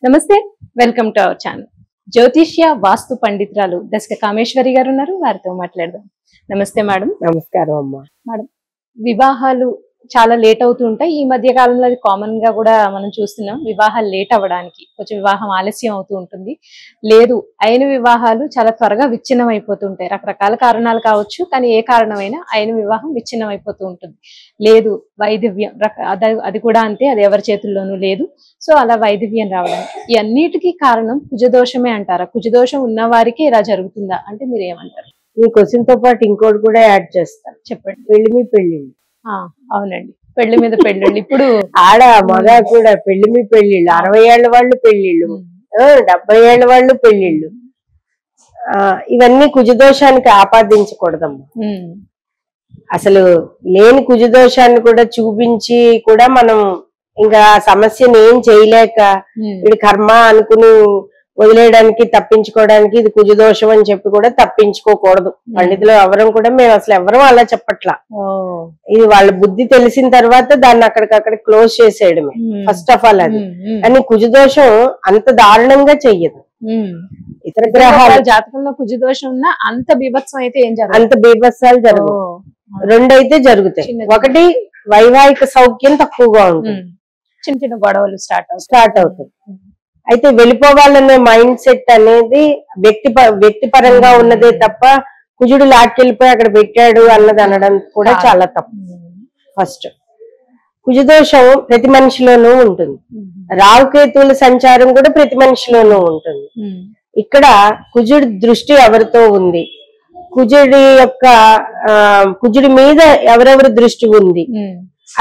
నమస్తే, welcome to our channel. జ్యోతిష్య వాస్తు పండితురాలు దశక కామేశ్వరి గారు ఉన్నారు, వారితో మాట్లాడదాం. నమస్తే మేడం. నమస్కారం అమ్మా. మేడం, వివాహాలు చాలా లేట్ అవుతూ ఉంటాయి. ఈ మధ్య కాలంలో అది కామన్ గా కూడా మనం చూస్తున్నాం. వివాహాలు లేట్ అవ్వడానికి కొంచెం వివాహం ఆలస్యం అవుతూ ఉంటుంది. లేదు, అయిన వివాహాలు చాలా త్వరగా విచ్ఛిన్నం అయిపోతుంటాయి. రకరకాల కారణాలు కావచ్చు, కానీ ఏ కారణమైనా అయిన వివాహం విచ్ఛిన్నం అయిపోతూ ఉంటుంది. లేదు, వైధవ్యం అది కూడా అంతే, అది ఎవరి చేతుల్లోనూ లేదు. సో అలా వైధవ్యం రావడానికి ఈ అన్నిటికీ కారణం కుజదోషమే అంటారా? కుజదోషం ఉన్న వారికి ఇలా జరుగుతుందా అంటే మీరు ఏమంటారు? ఈ క్వశ్చన్ తో పాటు ఇంకోటి కూడా యాడ్ చేస్తాను. చెప్పండి. పెళ్లి మీ పెళ్లిళ్ళు. అవునండి, పెళ్లి మీద పెళ్లిళ్ళు. ఇప్పుడు ఆడ మగ కూడా పెళ్లి మీ పెళ్లిళ్ళు. 60 ఏళ్ల వాళ్ళు పెళ్లిళ్ళు, 70 ఏళ్ల వాళ్ళు పెళ్లిళ్ళు. ఇవన్నీ కుజదోషానికి ఆపాదించకూడదమ్మా. అసలు లేని కుజదోషాన్ని కూడా చూపించి కూడా మనం ఇంకా సమస్యను ఏం చేయలేక ఇది కర్మ అనుకుని వదిలేయడానికి, తప్పించుకోవడానికి ఇది కుజదోషం అని చెప్పి కూడా తప్పించుకోకూడదు. పండితులు ఎవరం కూడా మేము అసలు ఎవరం అలా చెప్పట్లా. ఇది వాళ్ళ బుద్ధి తెలిసిన తర్వాత దాన్ని అక్కడికక్కడ క్లోజ్ చేసేయడమే ఫస్ట్ ఆఫ్ ఆల్. అది అని కుజదోషం అంత దారుణంగా చెయ్యదు. ఇతర గ్రహాల జాతకంలో కుజదోషం ఉన్నా అంత బీభత్సం అయితే ఏం జరగదు. అంత బీభత్సాలు జరగవు. రెండైతే జరుగుతాయి. ఒకటి, వైవాహిక సౌఖ్యం తక్కువగా ఉంటుంది, చిన్న చిన్న గొడవలు స్టార్ట్ అవుతాయి. అయితే వెళ్ళిపోవాలనే మైండ్ సెట్ అనేది వ్యక్తిపరంగా ఉన్నదే తప్ప కుజుడు లాక్కెళ్ళిపోయి అక్కడ పెట్టాడు అన్నది అనడం కూడా చాలా తప్పు. ఫస్ట్, కుజదోషం ప్రతి మనిషిలోనూ ఉంటుంది. రావుకేతువుల సంచారం కూడా ప్రతి మనిషిలోనూ ఉంటుంది. ఇక్కడ కుజుడి దృష్టి ఎవరితో ఉంది, కుజుడి మీద ఎవరెవరి దృష్టి ఉంది,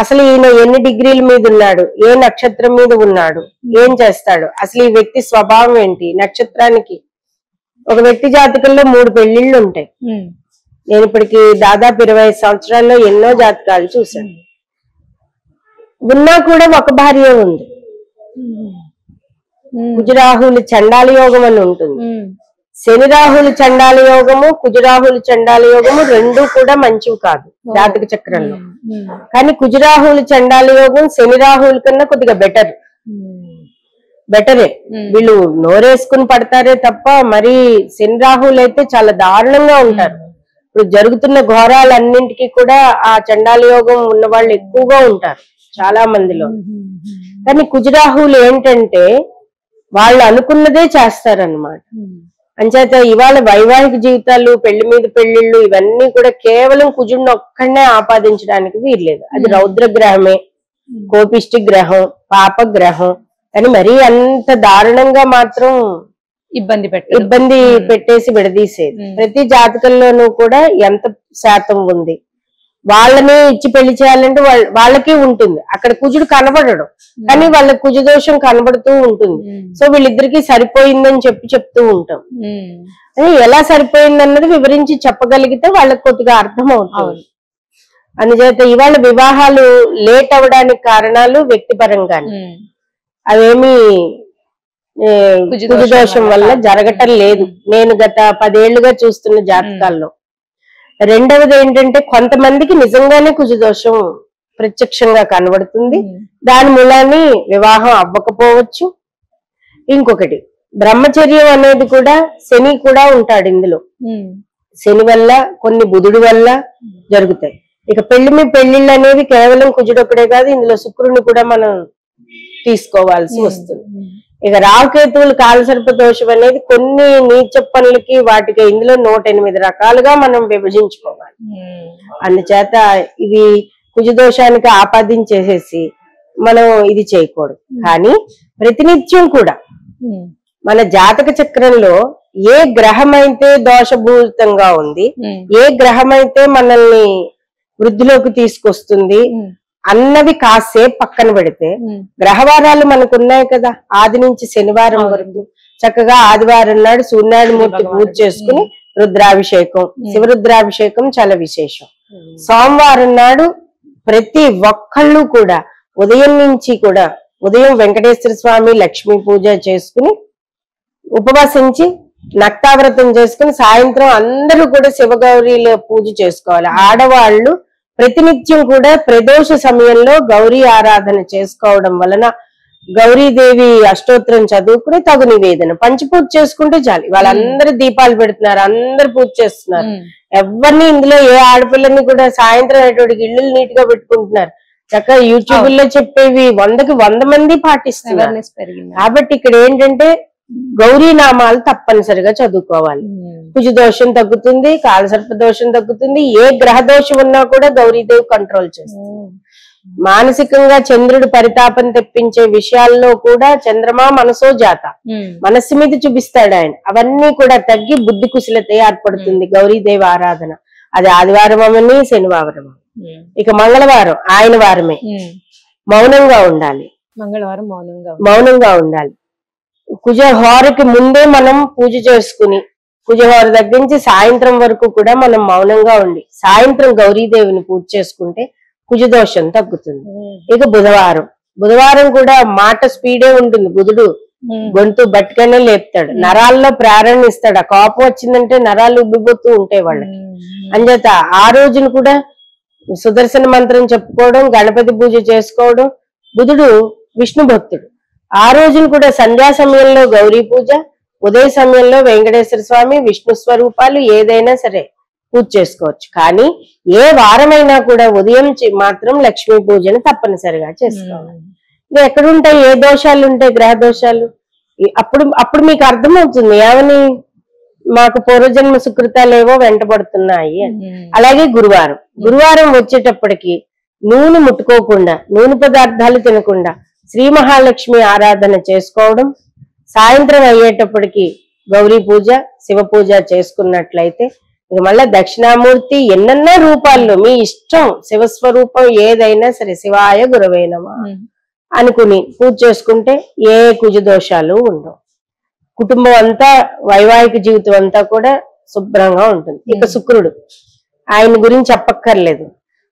అసలు ఈయన ఎన్ని డిగ్రీల మీద ఉన్నాడు, ఏ నక్షత్రం మీద ఉన్నాడు, ఏం చేస్తాడు, అసలు ఈ వ్యక్తి స్వభావం ఏంటి. నక్షత్రానికి ఒక వ్యక్తి జాతకంలో 3 పెళ్లిళ్ళు ఉంటాయి. నేను ఇప్పటికి దాదాపు 25 సంవత్సరాల్లో ఎన్నో జాతకాలు చూశాను. ఉన్నా కూడా ఒక భార్య ఉంది. కుజరాహులు చండాల యోగం అని ఉంటుంది. శని రాహులు చండాల యోగము, కుజరాహులు చండాల యోగము రెండూ కూడా మంచివి కాదు జాతక చక్రంలో. కానీ కుజరాహులు చండాల యోగం శని రాహుల కన్నా కొద్దిగా బెటరే. వీళ్ళు నోరేసుకుని పడతారే తప్ప మరి శని రాహులు అయితే చాలా దారుణంగా ఉంటారు. ఇప్పుడు జరుగుతున్న ఘోరాలన్నింటికి కూడా ఆ చండాల యోగం ఉన్న వాళ్ళు ఎక్కువగా ఉంటారు చాలా మందిలో. కానీ కుజరాహులు ఏంటంటే వాళ్ళు అనుకున్నదే చేస్తారన్నమాట. అంచేత ఇవాళ వైవాహిక జీవితాలు, పెళ్లి మీద పెళ్లిళ్ళు ఇవన్నీ కూడా కేవలం కుజుడిని ఒక్కడనే ఆపాదించడానికి వీల్లేదు. అది రౌద్ర గ్రహమే, కోపిష్టి గ్రహం, పాప గ్రహం. కానీ మరీ అంత దారుణంగా మాత్రం ఇబ్బంది పెట్టేసి విడదీసేది. ప్రతి జాతకంలోనూ కూడా ఎంత శాతం ఉంది, వాళ్ళని ఇచ్చి పెళ్లి చేయాలంటే వాళ్ళకి ఉంటుంది. అక్కడ కుజుడు కనబడడు, కానీ వాళ్ళ కుజదోషం కనబడుతూ ఉంటుంది. సో వీళ్ళిద్దరికి సరిపోయిందని చెప్తూ ఉంటాం. అది ఎలా సరిపోయిందన్నది వివరించి చెప్పగలిగితే వాళ్ళకి కొద్దిగా అర్థం అవుతుంది. అందుచేత ఇవాళ వివాహాలు లేట్ అవ్వడానికి కారణాలు వ్యక్తిపరంగానే, అవేమి కుజదోషం వల్ల జరగటం లేదు నేను గత 10 ఏళ్లుగా చూస్తున్న జాతకాల్లో. రెండవది ఏంటంటే కొంతమందికి నిజంగానే కుజదోషం ప్రత్యక్షంగా కనబడుతుంది, దాని మూలాన్ని వివాహం అవ్వకపోవచ్చు. ఇంకొకటి, బ్రహ్మచర్యం అనేది కూడా శని కూడా ఉంటాడు ఇందులో. శని వల్ల, కొన్ని బుధుడి వల్ల జరుగుతాయి. ఇక పెళ్లిళ్ళు అనేవి కేవలం కుజుడు ఒకడే కాదు, ఇందులో శుక్రుని కూడా మనం తీసుకోవాల్సి వస్తుంది. ఇక రావుకేతువులు కాలసర్ప దోషం అనేది కొన్ని నీచ పనులకి వాటికి ఇందులో 108 రకాలుగా మనం విభజించుకోవాలి. అందుచేత ఇవి కుజదోషానికి ఆపాదించేసేసి మనం ఇది చేయకూడదు. కానీ ప్రతినిత్యం కూడా మన జాతక చక్రంలో ఏ గ్రహం అయితే దోషభూతంగా ఉంది, ఏ గ్రహం అయితే మనల్ని వృద్ధిలోకి తీసుకొస్తుంది అన్నవి కాసేపు పక్కన పెడితే, గ్రహవారాలు మనకు ఉన్నాయి కదా, ఆది నుంచి శనివారం వరకు చక్కగా ఆదివారం నాడు సూర్యనారాయణమూర్తి పూజ చేసుకుని రుద్రాభిషేకం, శివరుద్రాభిషేకం చాలా విశేషం. సోమవారం నాడు ప్రతి ఒక్కళ్ళు కూడా ఉదయం నుంచి కూడా, ఉదయం వెంకటేశ్వర స్వామి లక్ష్మీ పూజ చేసుకుని ఉపవాసించి నక్తావ్రతం చేసుకుని సాయంత్రం అందరూ కూడా శివగౌరీల పూజ చేసుకోవాలి. ఆడవాళ్ళు ప్రతినిత్యం కూడా ప్రదోష సమయంలో గౌరీ ఆరాధన చేసుకోవడం వలన గౌరీదేవి అష్టోత్తరం చదువుకుని తగు నివేదన పంచపూజ చేసుకుంటే చాలు. వాళ్ళందరూ దీపాలు పెడుతున్నారు, అందరు పూజ చేస్తున్నారు. ఎవరిని ఇందులో ఏ ఆడపిల్లని కూడా సాయంత్రం అయ్యేటోడికి ఇళ్ళు నీట్ గా పెట్టుకుంటున్నారు. చక్కగా యూట్యూబ్ లో చెప్పేవి 100కి 100 మంది పాటిస్తున్నారు. కాబట్టి ఇక్కడ ఏంటంటే గౌరీ నామాలు తప్పనిసరిగా చదువుకోవాలి. కుజ దోషం తగ్గుతుంది, కాలసర్ప దోషం తగ్గుతుంది. ఏ గ్రహ దోషం ఉన్నా కూడా గౌరీదేవి కంట్రోల్ చేస్తుంది. మానసికంగా చంద్రుడు పరితాపం తెప్పించే విషయాల్లో కూడా చంద్రమా మనసో జాత, మనస్సు మీద చూపిస్తాడు ఆయన. అవన్నీ కూడా తగ్గి బుద్ధి కుశలత ఏర్పడుతుంది గౌరీదేవి ఆరాధన. అది ఆదివారం అవని, శనివారం. ఇక మంగళవారం ఆయన వారమే, మౌనంగా ఉండాలి. మంగళవారం మౌనంగా ఉండాలి. కుజహోరకి ముందే మనం పూజ చేసుకుని కుజహోర దగ్గర నుంచి సాయంత్రం వరకు కూడా మనం మౌనంగా ఉండి సాయంత్రం గౌరీదేవిని పూజ చేసుకుంటే కుజదోషం తగ్గుతుంది. ఇక బుధవారం కూడా మాట స్పీడే ఉంటుంది. బుధుడు గొంతు బట్టిగానే లేపుతాడు, నరాల్లో ప్రేరణ ఇస్తాడు. ఆ కోపం వచ్చిందంటే నరాలు ఉబ్బిపోతూ ఉంటాయి వాళ్ళకి. అంచేత ఆ రోజును కూడా సుదర్శన మంత్రం చెప్పుకోవడం, గణపతి పూజ చేసుకోవడం. బుధుడు విష్ణు భక్తుడు. ఆ రోజును కూడా సంధ్యా సమయంలో గౌరీ పూజ, ఉదయ సమయంలో వెంకటేశ్వర స్వామి, విష్ణు స్వరూపాలు ఏదైనా సరే పూజ చేసుకోవచ్చు. కానీ ఏ వారమైనా కూడా ఉదయం మాత్రం లక్ష్మీ పూజను తప్పనిసరిగా చేసుకోవాలి. ఇది ఎక్కడుంటాయి, ఏ దోషాలు ఉంటాయి, గ్రహ దోషాలు. అప్పుడు మీకు అర్థమవుతుంది ఏమని, మాకు పూర్వజన్మ సుకృతాలేవో వెంటబడుతున్నాయి అని. అలాగే గురువారం వచ్చేటప్పటికి నూనె ముట్టుకోకుండా, నూనె పదార్థాలు తినకుండా శ్రీ మహాలక్ష్మి ఆరాధన చేసుకోవడం, సాయంత్రం అయ్యేటప్పటికి గౌరీ పూజ, శివ పూజ చేసుకున్నట్లయితే ఇక మళ్ళా దక్షిణామూర్తి ఎన్నెన్నో రూపాల్లో మీ ఇష్టం, శివస్వరూపం ఏదైనా సరే శివాయ గురవే నమః అనుకుని పూజ చేసుకుంటే ఏ కుజ దోషాలు ఉండవు. కుటుంబం అంతా, వైవాహిక జీవితం అంతా కూడా శుభ్రంగా ఉంటుంది. ఇక శుక్రుడు, ఆయన గురించి చెప్పక్కర్లేదు.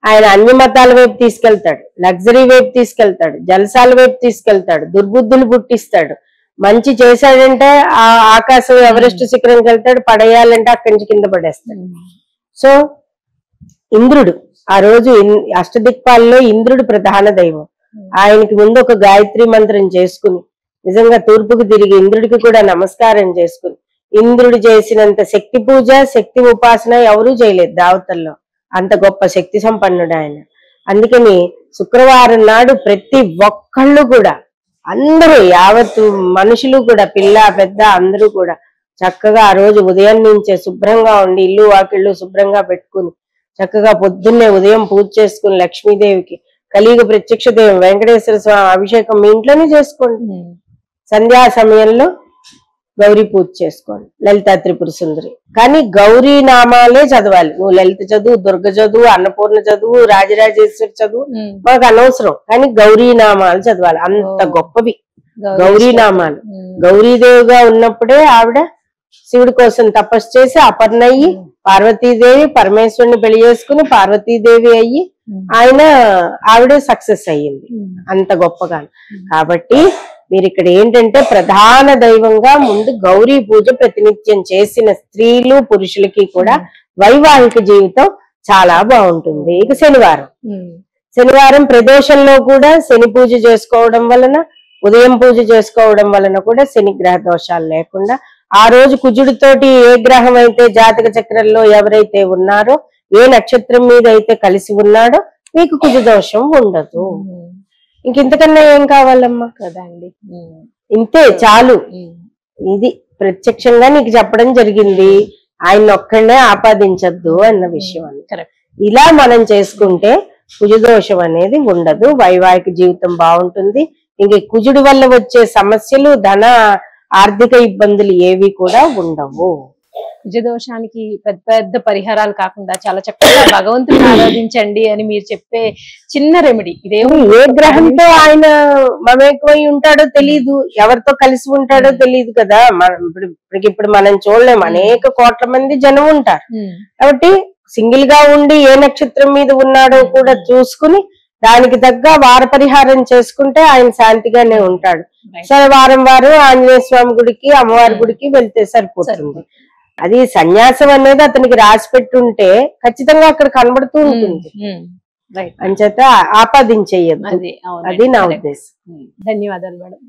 ఆయన అన్ని మతాల వైపు తీసుకెళ్తాడు, లగ్జరీ వైపు తీసుకెళ్తాడు, జలసాల వైపు తీసుకెళ్తాడు, దుర్బుద్ధులు పుట్టిస్తాడు. మంచి చేశాడంటే ఆ ఆకాశం ఎవరెస్ట్ శిఖరంకి వెళ్తాడు, పడేయాలంటే అక్కడి నుంచి కింద పడేస్తాడు. సో ఇంద్రుడు ఆ రోజు అష్టదిక్పాలలో ఇంద్రుడు ప్రధాన దైవం. ఆయనకి ముందు ఒక గాయత్రి మంత్రం చేసుకుని నిజంగా తూర్పుకు తిరిగి ఇంద్రుడికి కూడా నమస్కారం చేసుకుని, ఇంద్రుడు చేసినంత శక్తి పూజ, శక్తి ఉపాసన ఎవరూ చేయలేదు దావతల్లో. అంత గొప్ప శక్తి సంపన్నుడు ఆయన. అందుకని శుక్రవారం నాడు ప్రతి ఒక్కళ్ళు కూడా, అందరూ యావత్తు మనుషులు కూడా, పిల్ల పెద్ద అందరూ కూడా చక్కగా ఆ రోజు ఉదయం నుంచే శుభ్రంగా ఉండి ఇల్లు వాకిళ్ళు శుభ్రంగా పెట్టుకుని చక్కగా పొద్దున్నే ఉదయం పూజ చేసుకుని లక్ష్మీదేవికి, కలియుగ ప్రత్యక్ష దేవం వెంకటేశ్వర స్వామి అభిషేకం మీ ఇంట్లోనే చేసుకోండి. సంధ్యా సమయంలో గౌరీ పూజ చేసుకోండి, లలితా త్రిపుర సుందరి. కానీ గౌరీ నామాలే చదవాలి. నువ్వు లలిత చదువు, దుర్గ చదువు, అన్నపూర్ణ చదువు, రాజరాజేశ్వరి చదువు మాకు అనవసరం. కానీ గౌరీ నామాలు చదవాలి, అంత గొప్పవి గౌరీ నామాలు. గౌరీదేవిగా ఉన్నప్పుడే ఆవిడ శివుడి కోసం తపస్సు చేసి అపర్ణయ్యి పార్వతీదేవి పరమేశ్వరుని పెళ్లి చేసుకుని పార్వతీదేవి అయ్యి ఆవిడ సక్సెస్ అయ్యింది, అంత గొప్పగా. కాబట్టి మీరు ఇక్కడ ఏంటంటే ప్రధాన దైవంగా ముందు గౌరీ పూజ ప్రతినిత్యం చేసిన స్త్రీలు పురుషులకి కూడా వైవాహిక జీవితం చాలా బాగుంటుంది. ఇక శనివారం ప్రదోషంలో కూడా శని పూజ చేసుకోవడం వలన, ఉదయం పూజ చేసుకోవడం వలన కూడా శని గ్రహ దోషాలు లేకుండా, ఆ రోజు కుజుడితోటి ఏ గ్రహం అయితే జాతక చక్రంలో ఎవరైతే ఉన్నారో, ఏ నక్షత్రం మీద అయితే కలిసి ఉన్నాడో మీకు కుజ దోషం ఉండదు. ఇంకెంతకన్నా ఏం కావాలమ్మా కదా అండి, ఇంతే చాలు. ఇది ప్రత్యక్షంగా నీకు చెప్పడం జరిగింది, ఆయన ఒక్కడే ఆపాదించద్దు అన్న విషయం అని. ఇలా మనం చేసుకుంటే కుజదోషం అనేది ఉండదు, వైవాహిక జీవితం బాగుంటుంది. ఇంక కుజుడి వల్ల వచ్చే సమస్యలు, ధన ఆర్థిక ఇబ్బందులు ఏవి కూడా ఉండవు. కుజదోషానికి పెద్ద పెద్ద పరిహారాలు కాకుండా చాలా చక్కగా భగవంతుని ఆరాధించండి అని మీరు చెప్పే చిన్న రెమెడీ ఇదేమో. ఏ గ్రహంతో ఆయన మమేకమై ఉంటాడో తెలియదు, ఎవరితో కలిసి ఉంటాడో తెలియదు కదా. ఇప్పుడు మనం చూడలేము, అనేక కోట్ల మంది జనం ఉంటారు. కాబట్టి సింగిల్ గా ఉండి ఏ నక్షత్రం మీద ఉన్నాడో కూడా చూసుకుని దానికి తగ్గ వార పరిహారం చేసుకుంటే ఆయన శాంతిగానే ఉంటాడు. సరే వారం ఆంజనేయ స్వామి గుడికి, అమ్మవారి గుడికి వెళ్తే సరిపోతుంది. అది సన్యాసం అనేది అతనికి రాసి పెట్టుంటే ఖచ్చితంగా అక్కడ కనబడుతూ ఉంటుంది. రైట్. అంచేత ఆపాదించేయద్దు. అది అవును, అది నా correct. ఉద్దేశం. ధన్యవాదాలు మేడం.